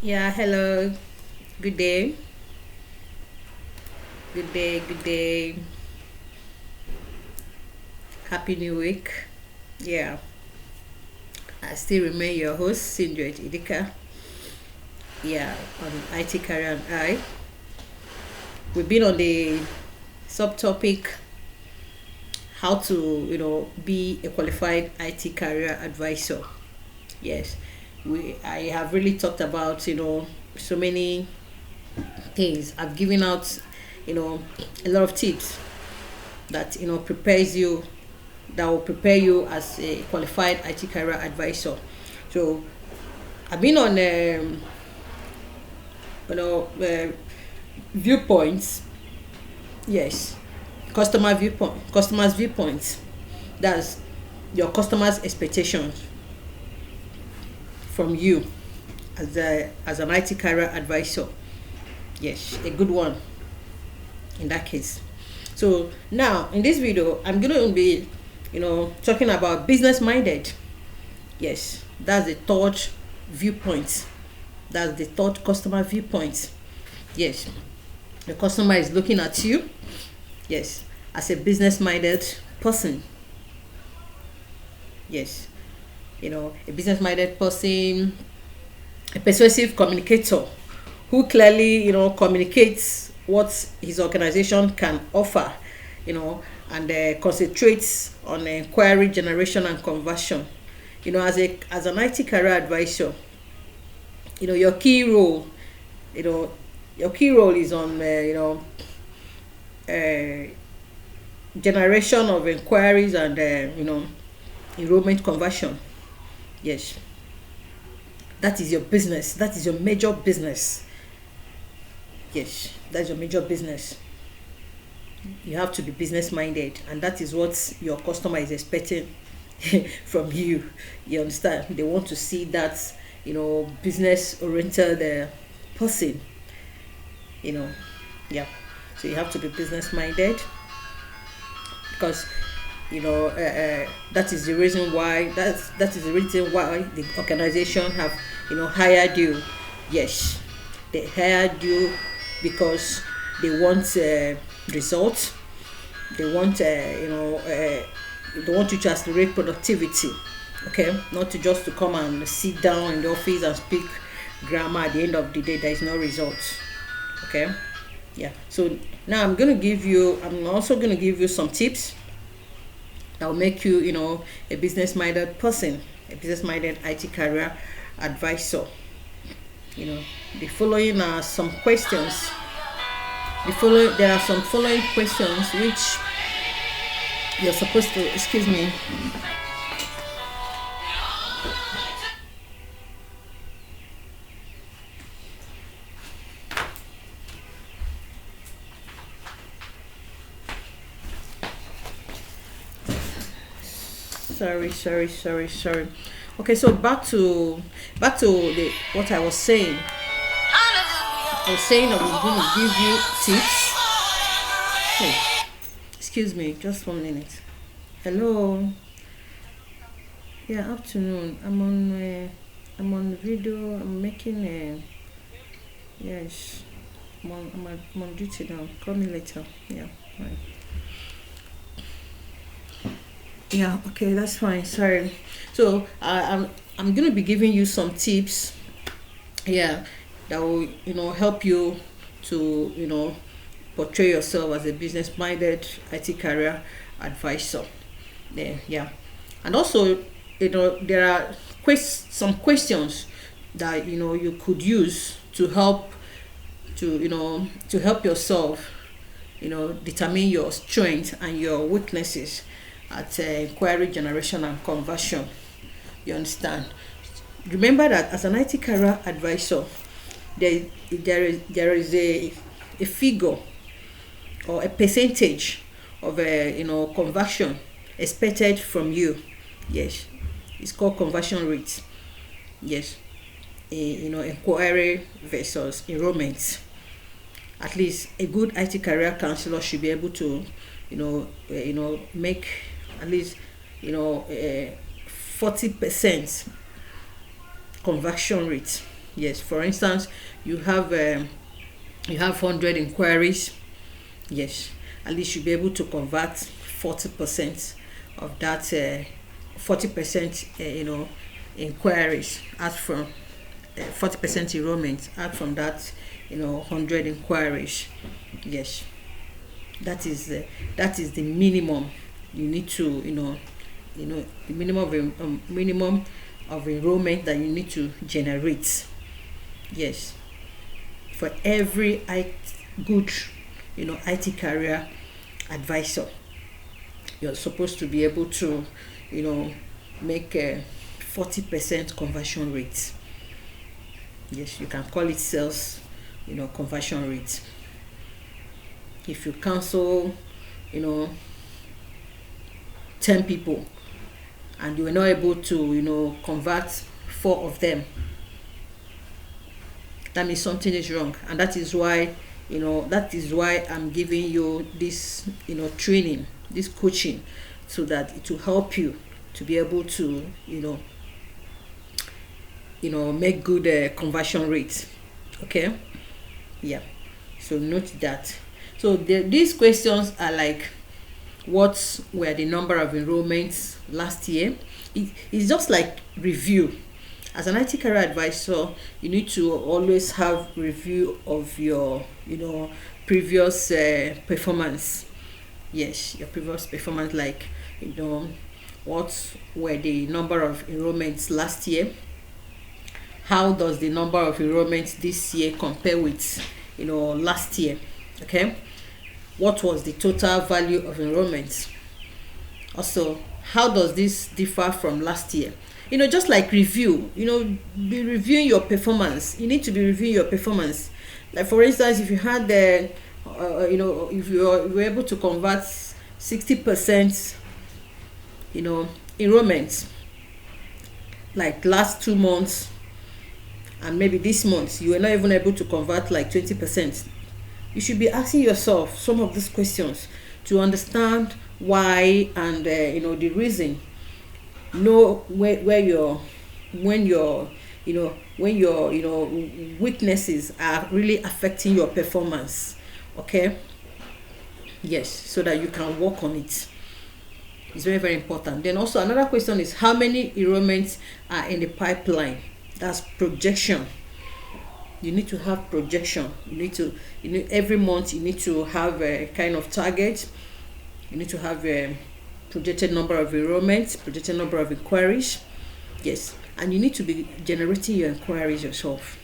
Yeah, hello. Good day. Good day. Good day. Happy New Week. Yeah, I still remain your host, Sindret Idika. Yeah, on IT Career and I. We've been on the subtopic how to, be a qualified IT career advisor. Yes, I have really talked about, so many things. I've given out, you know, a lot of tips that prepares you that will prepare you as a qualified IT career advisor. So I've been on you know uh, viewpoints. Yes, customers viewpoints. That's your customers' expectations from you as an IT career advisor. Yes, a good one in that case. So now in this video, I'm gonna be talking about business minded. Yes, that's the third viewpoint. That's the third customer viewpoint. Yes, the customer is looking at you. Yes, as a business minded person. Yes, a business minded person, a persuasive communicator who clearly communicates what his organization can offer, and concentrates on inquiry generation and conversion. As an IT career advisor, your key role, you know your key role is on uh, generation of inquiries and enrollment conversion. Yes, that is your business. That is your major business. Yes, that's your major business. You have to be business minded, and that is what your customer is expecting from you. You understand? They want to see that business oriented person. You know, yeah. So you have to be business minded because that is the reason why that is the reason why the organization have hired you. Yes, they hired you because they want results. They want they want you to accelerate productivity. Okay, not to just to come and sit down in the office and speak grammar. At the end of the day, there is no results. Okay, yeah. So now I'm also gonna give you some tips that will make you a business minded person, a business minded IT career advisor. you know the following are some questions. There are some following questions which you're supposed to, excuse me. Sorry. Okay, so back to the what I was saying. I was saying I was going to give you tips. Hey, excuse me, just 1 minute. Hello. Yeah, afternoon. I'm on video. I'm making a, yes. I'm on duty now. Call me later. Yeah. Right. Yeah. Okay, that's fine. Sorry. So I'm gonna be giving you some tips. Yeah, that will help you to portray yourself as a business minded IT career advisor. There. Yeah. And also there are some questions that you could use to help yourself determine your strengths and your weaknesses at inquiry generation and conversion. You understand? Remember that as an IT career advisor, there is a figure or a percentage of conversion expected from you. Yes, it's called conversion rate. Yes, inquiry versus enrollment. At least a good IT career counselor should be able to make at least 40% conversion rate. Yes, for instance, you have 100 inquiries. Yes, at least you'll be able to convert 40% of that 40% inquiries out from 40% enrollment out from that 100 inquiries. Yes, that is the minimum you need to the minimum of enrollment that you need to generate. Yes, for every good IT career advisor, you're supposed to be able to make a 40% conversion rate. Yes, you can call it sales conversion rate. If you counsel 10 people and you were not able to convert 4 of them, that means something is wrong. And that is why I'm giving you this training, this coaching, so that it will help you to be able to make good conversion rates. Okay, yeah, so note that. So these questions are like, what were the number of enrollments last year? It's just like review. As an IT career advisor, you need to always have review of your previous performance. Yes, your previous performance, like what were the number of enrollments last year? How does the number of enrollments this year compare with last year? Okay, what was the total value of enrollments? Also, how does this differ from last year? Just like review, be reviewing your performance. You need to be reviewing your performance. Like, for instance, if you had if you were able to convert 60% enrollment, like last 2 months, and maybe this month you were not even able to convert like 20%, you should be asking yourself some of these questions to understand why, and the reason. Where your weaknesses are really affecting your performance. Okay, yes, so that you can work on it. It's very, very important. Then also another question is, how many enrollments are in the pipeline? That's projection. You need to have projection. Every month you need to have a kind of target. You need to have a projected number of enrollments, projected number of inquiries. Yes, and you need to be generating your inquiries yourself.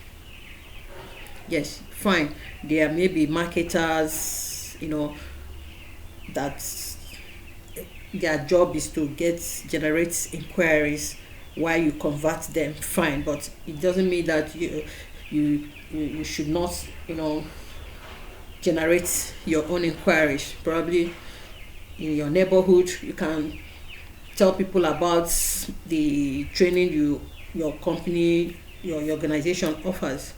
Yes, fine. There may be marketers, that their job is to generate inquiries while you convert them. Fine, but it doesn't mean that you should not generate your own inquiries. Probably in your neighborhood, you can tell people about the training your company, your organization offers.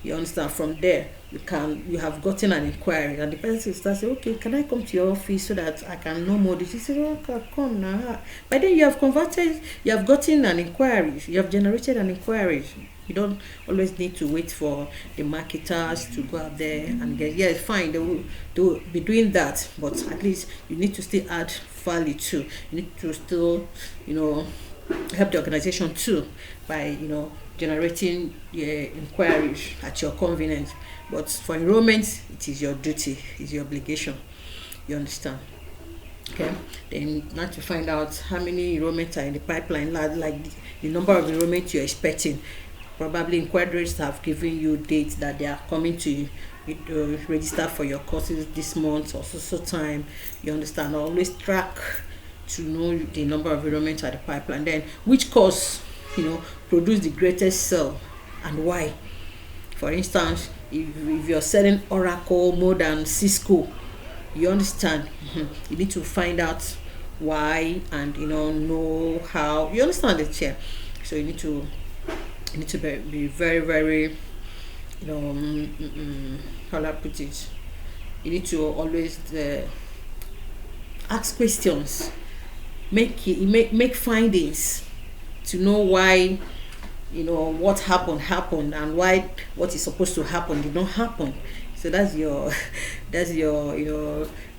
You understand? From there, you have gotten an inquiry, and the person starts saying, okay, can I come to your office so that I can know more? She says, okay, come now. But then you have gotten an inquiry, you have generated an inquiry. You don't always need to wait for the marketers to go out there and get. Yeah, fine, they will be doing that, but at least you need to still add value too. You need to still help the organization too by generating inquiries at your convenience. But for enrollment, it is your duty, it's your obligation. You understand? Okay, then now to find out how many enrollments are in the pipeline, like the number of enrollments you're expecting. Probably inquiries have given you dates that they are coming to register for your courses this month or so time. You understand? Always track to know the number of enrollments at the pipeline. Then which course produce the greatest sale and why. For instance, if you're selling Oracle more than Cisco, you understand, you need to find out why and know how. You understand it here. So you need to be very, very how do I put it, you need to always ask questions, make findings to know why what happened, and why what is supposed to happen did not happen. So that's your that's your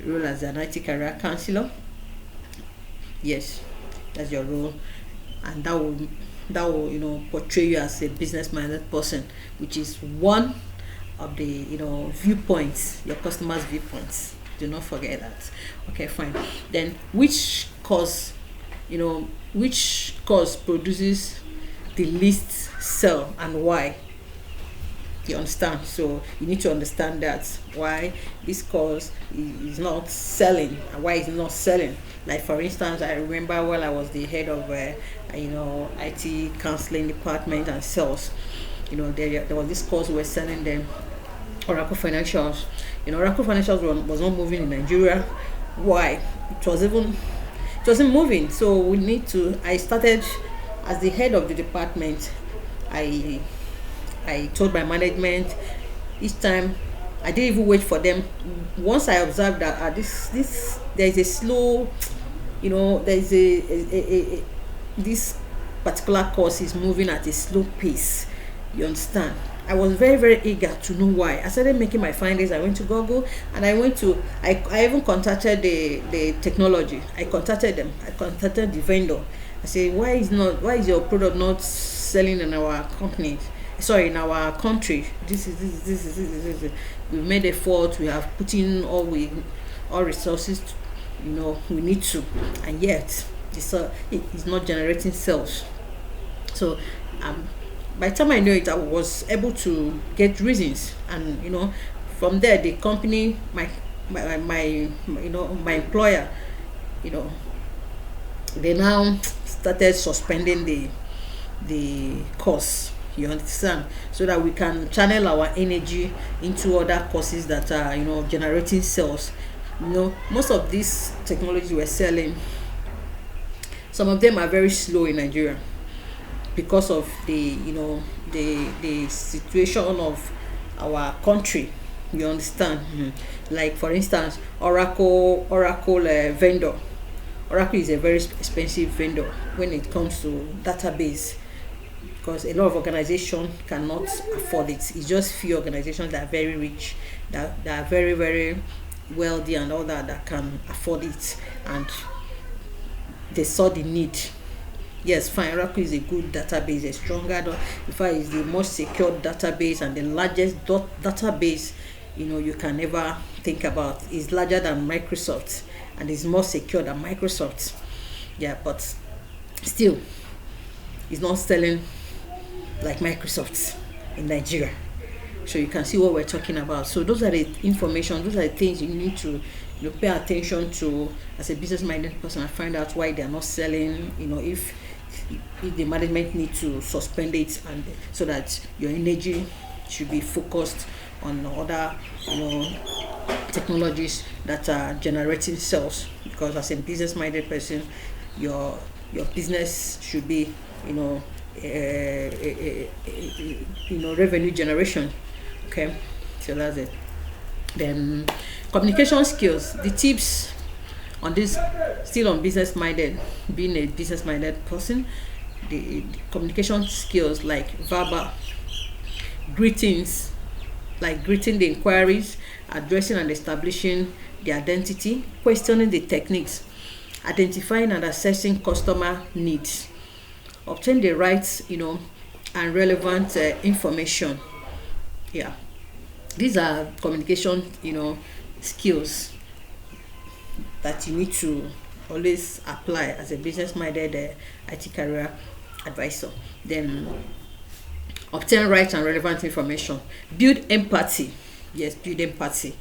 role as an IT career counselor. Yes, that's your role, and that will portray you as a business minded person, which is one of the viewpoints, your customers viewpoints. Do not forget that. Okay, fine. Then which cause produces the least sell, and why? You understand? So you need to understand that why this cause is not selling, and why it's not selling. Like for instance, I remember while I was the head of IT counseling department and sales, there was this course we were selling them, Oracle Financials. Oracle Financials was not moving in Nigeria. Why? It wasn't moving. So I started as the head of the department. I told my management each time. I didn't even wait for them. Once I observed that this there is a slow, there is this particular course is moving at a slow pace. You understand? I was very, very eager to know why. I started making my findings. I went to Google, and I even contacted the technology. I contacted them. I contacted the vendor. I said, why is your product not selling in our company? Sorry, in our country. This is. We've made effort. We have put in all resources. We need to, and yet it's not generating sales. So by the time I knew it, I was able to get reasons, and from there the company, my employer, they now started suspending the course. You understand? So that we can channel our energy into other courses that are generating sales. Most of these technologies we're selling, some of them are very slow in Nigeria because of the situation of our country. You understand? Like for instance, Oracle vendor. Oracle is a very expensive vendor when it comes to database, because a lot of organizations cannot afford it. It's just few organizations that are very rich, that are very, very wealthy and all that can afford it, and they saw the need. Yes, fine. Oracle is a good database, a stronger, in fact, it's the most secure database and the largest database you can ever think about. It's larger than Microsoft and is more secure than Microsoft. Yeah, but still, it's not selling like Microsoft in Nigeria. So you can see what we're talking about. So those are the information, those are the things you need to pay attention to as a business minded person, and find out why they're not selling. If the management need to suspend it, and so that your energy should be focused on other technologies that are generating sales. Because as a business minded person, your business should be revenue generation. Okay, so that's it. Then communication skills, the tips on this, still on business minded, being a business minded person, the communication skills like verbal greetings, like greeting the inquiries, addressing and establishing the identity, questioning the techniques, identifying and assessing customer needs, obtain the right and relevant information. Yeah, these are communication skills that you need to always apply as a business minded IT career advisor. Then obtain right and relevant information, build empathy. Yes, build empathy.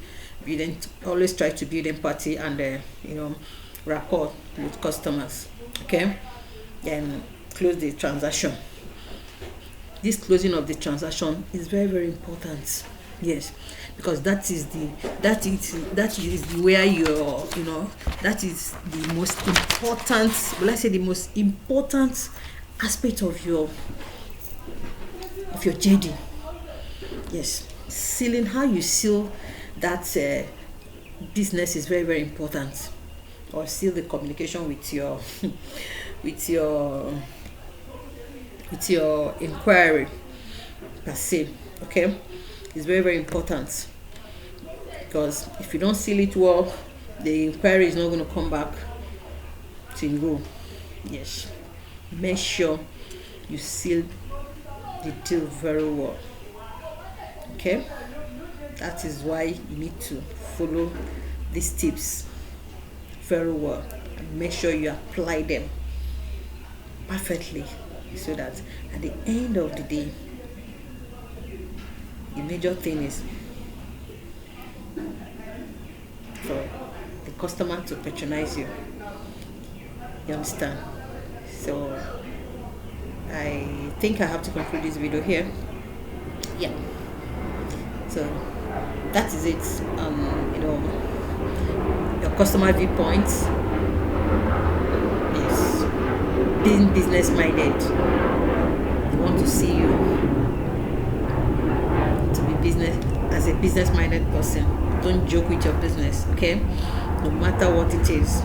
Always try to build empathy and rapport with customers. Okay, then close the transaction. This closing of the transaction is very, very important. Yes, because that is where that is the most important, well, I say the most important aspect of your JD. Yes, sealing, how you seal that business is very, very important. Or seal the communication with your with your inquiry per se. Okay, it's very, very important, because if you don't seal it well, the inquiry is not going to come back to you. Yes, make sure you seal the deal very well. Okay, that is why you need to follow these tips very well and make sure you apply them perfectly, so that at the end of the day, the major thing is for the customer to patronize you. You understand? So I think I have to conclude this video here. Yeah, so that is it. Your customer viewpoints is being business minded. They want to see you to be business as a business minded person. Don't joke with your business, okay? No matter what it is,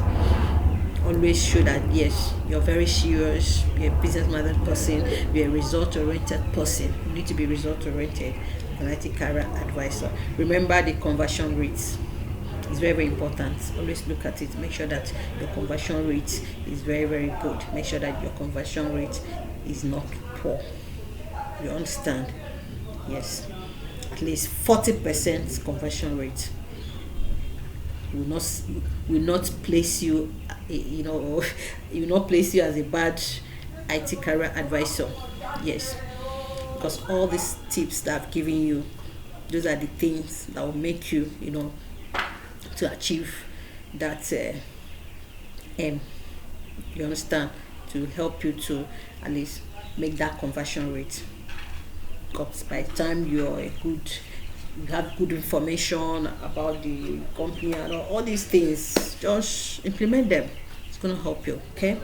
always show that yes, you're very serious, you're a business minded person, you're a result oriented person. You need to be result oriented. An IT career advisor. Remember the conversion rates. It's very, very important. Always look at it. Make sure that your conversion rate is very, very good. Make sure that your conversion rate is not poor. You understand? Yes. At least 40% conversion rate will not place you, will not place you as a bad IT career advisor. Yes. Because all these tips that I've given you, those are the things that will make you, to achieve that aim. You understand? To help you to at least make that conversion rate. Because by the time you have good information about the company and all these things, just implement them. It's going to help you. Okay?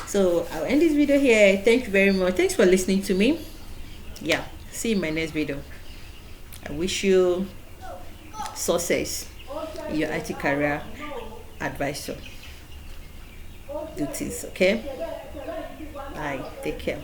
So I'll end this video here. Thank you very much. Thanks for listening to me. Yeah, see you in my next video. I wish you success in your IT career advisor duties. Okay, bye, take care.